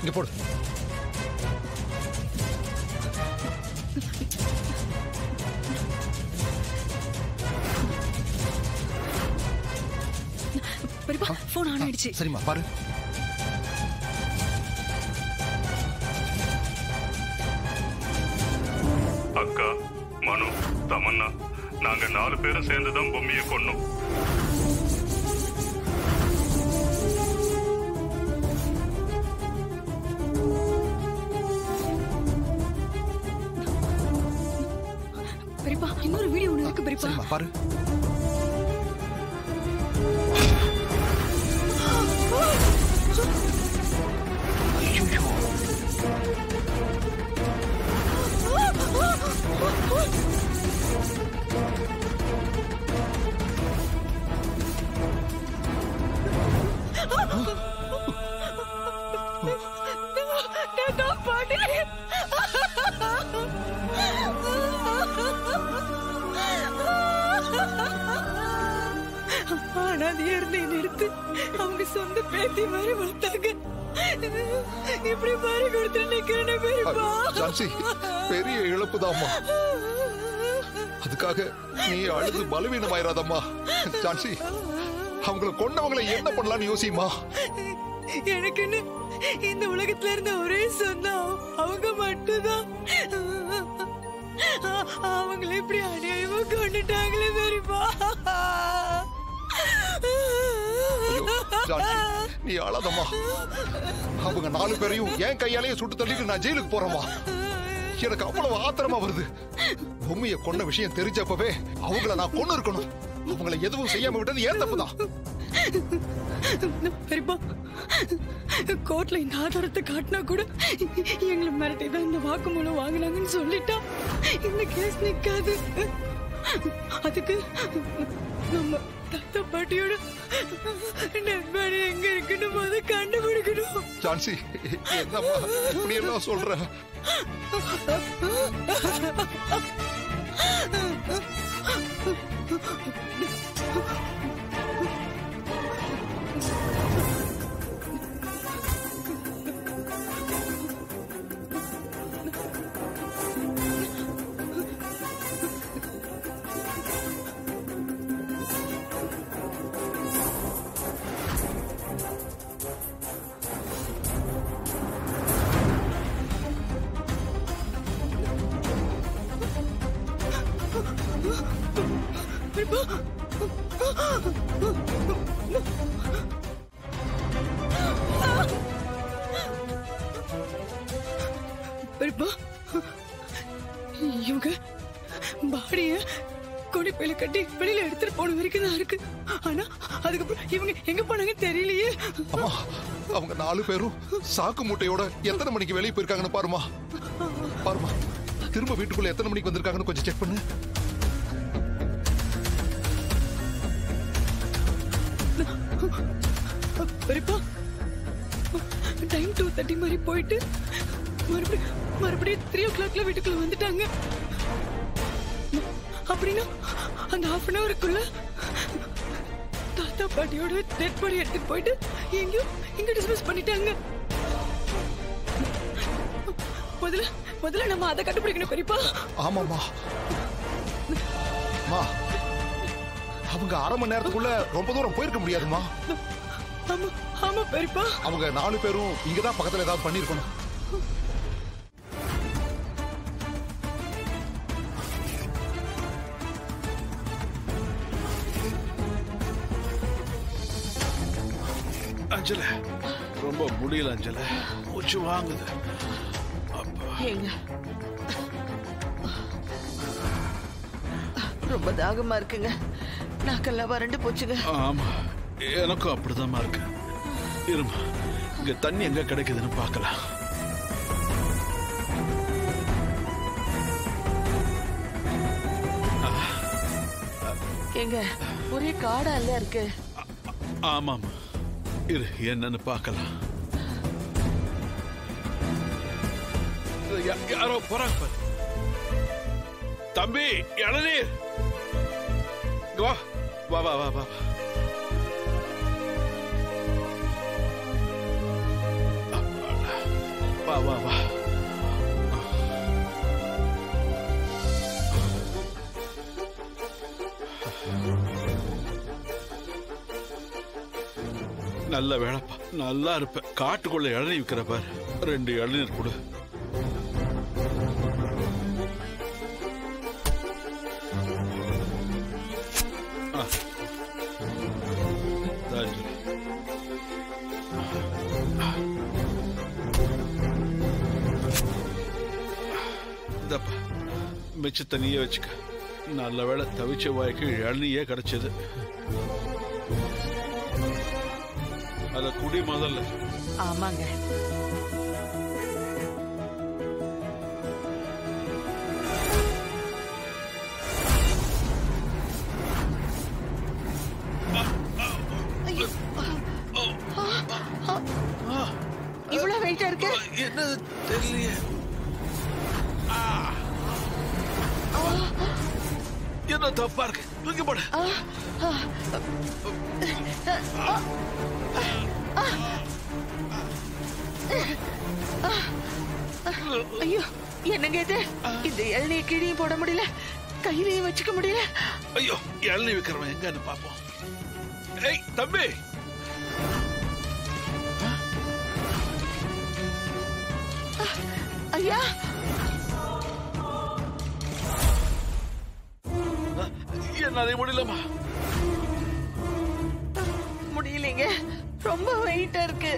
இங்க போடு. பெரியப்பா போன் ஆன் ஆயிடுச்சு. சரிம்மா பாரு. அக்கா, மனு, தமன்னா, நாங்க 4 பேரும் சேர்ந்துதான் பொம்மையை கொன்னோம். பெரியப்பா இன்னொரு வீடியோ ஒண்ணு இருக்கு பெரியப்பா. சரிம்மா பாரு. அனாதையா இருந்து எடுத்து அவங்க சொந்த பேத்தி மாதிரி வளர்த்தாங்க. இப்படி மாறி கொடுத்து நிக்கிறேன் பெரியப்பா. ஜான்சி, பெரிய இழப்புதாம்மா. அதுக்காக நீ அழுது பலவீனமாயிராதம்மா. ஜான்சி, அவங்கள கொண்டவங்களை என்ன பண்ணலாம்னு யோசிமா. எனக்குன்னு இந்த உலகத்துல இருந்த ஒரே சொந்தம் அவங்க மட்டும்தான். அவங்கள இப்படி அநியாயமா கொண்டுட்டாங்களே பெரியப்பா. நீ அழாதம்மா. அவங்க 4 பேரையும் என் கையாலேயே சுட்டு தள்ளிட்டு நான் ஜெயிலுக்கு போறேம்மா. எனக்கு அவ்வளவு ஆத்திரமா வருது. பொம்மையை கொண்ட விஷயம் தெரிஞ்சப்பவே அவங்கள நான் கொண்டு இருக்கணும். அவங்களை எதுவும் செய்யாம விட்டது ஏன் தப்புதான். பெரியப்பா, கோர்ட்ல இந்த ஆதாரத்தை காட்டினா கூட எங்களை மிரட்டி தான் இந்த வாக்குமூலம் வாங்கினாங்கன்னு சொல்லிட்டா இந்த கேஸ் நிக்காது. அதுக்கு நம்ம தாத்தா பாட்டியோட நண்பர் எங்க இருக்குன்னு போது கண்டுபிடிக்கணும். ஜான்சி, என்னம்மா இப்படி எல்லாம் சொல்ற? இவங்க பாடிய கொடிப்பையில கட்டி வெளியில எடுத்துட்டு போன வரைக்கும் தான் இருக்கு. ஆனா அதுக்கப்புறம் இவங்க எங்க போனாங்க தெரியலையே. அம்மா, அவங்க 4 பேரும் சாக்கு மூட்டையோட எத்தனை மணிக்கு வெளியே போயிருக்காங்கன்னு பாருமா. பாருமா, திரும்ப வீட்டுக்குள்ள எத்தனை மணிக்கு வந்திருக்காங்கன்னு கொஞ்சம் செக் பண்ணு. பெரியப்பா, டைம் 2:30 மாதிரி போயிட்டு மறுபடியும் 3 o'clockல வீட்டுக்குள்ள வந்துட்டாங்க. அப்படின்னா அந்த half an hourக்குள்ள தாத்தா பாட்டியோட டெட் பாடி எடுத்துட்டு போயிட்டு எங்கேயோ இங்க டிஸ்மிஸ் பண்ணிட்டாங்க. முதல்ல நம்ம அதை கண்டுபிடிக்கணும் பெரியப்பா. ஆமாமா, அவங்க 1/2 மணி நேரத்துக்குள்ள ரொம்ப தூரம் போயிருக்க முடியாதுமா. ஆமா பெரியப்பா. அவங்க 4 பேரும் இங்கதான் பக்கத்துல ஏதாவது பண்ணிருக்கணும். அஞ்சல, ரொம்ப முடியல அஞ்சல, மூச்சு வாங்குது. ரொம்ப தாகமா இருக்குங்க, நாக்கெல்லாம் வறண்டு போச்சுங்க. ஆமா, எனக்கும் அப்படிதான் இருக்கு. இருமா, இங்க தண்ணி எங்க கிடைக்குதுன்னு பார்க்கலாம். எங்க ஒரே காடா இல்ல இருக்கு. ஆமாமா, இரு என்னன்னு பார்க்கலாம். யாரோ போறாங்க பாரு. தம்பி, இளநீர் வா வா வா வா வா. நல்ல வேலைப்பா, நல்லா இருப்ப. காட்டுக்குள்ள இளநீர் விற்கிற பாரு, 2 இளநீர் கொடு. இந்தப்பா, மிச்ச தண்ணியே வச்சுக்க. நல்ல வேளை தவிச்ச வாய்க்கு இளநியே கிடைச்சது. அத குடி முதல்ல. ஆமாங்க. இவ்வளவு வெயிட்டா இருக்கு. என்னது தெரியலையே. என்ன தப்பா இருக்கு, தூக்கி போடு. ஐயோ, என்னங்க இது? இந்த இளநீ கிழியும் போட முடியல, கையிலையும் வச்சுக்க முடியல. ஐயோ, இளநீ விக்கிறவன் எங்கன்னு பாப்போம். ஏய் தம்பி, ஐயா, என்னாலே முடியலமா. முடியலைங்க, ரொம்ப வெயிட்டா இருக்கு.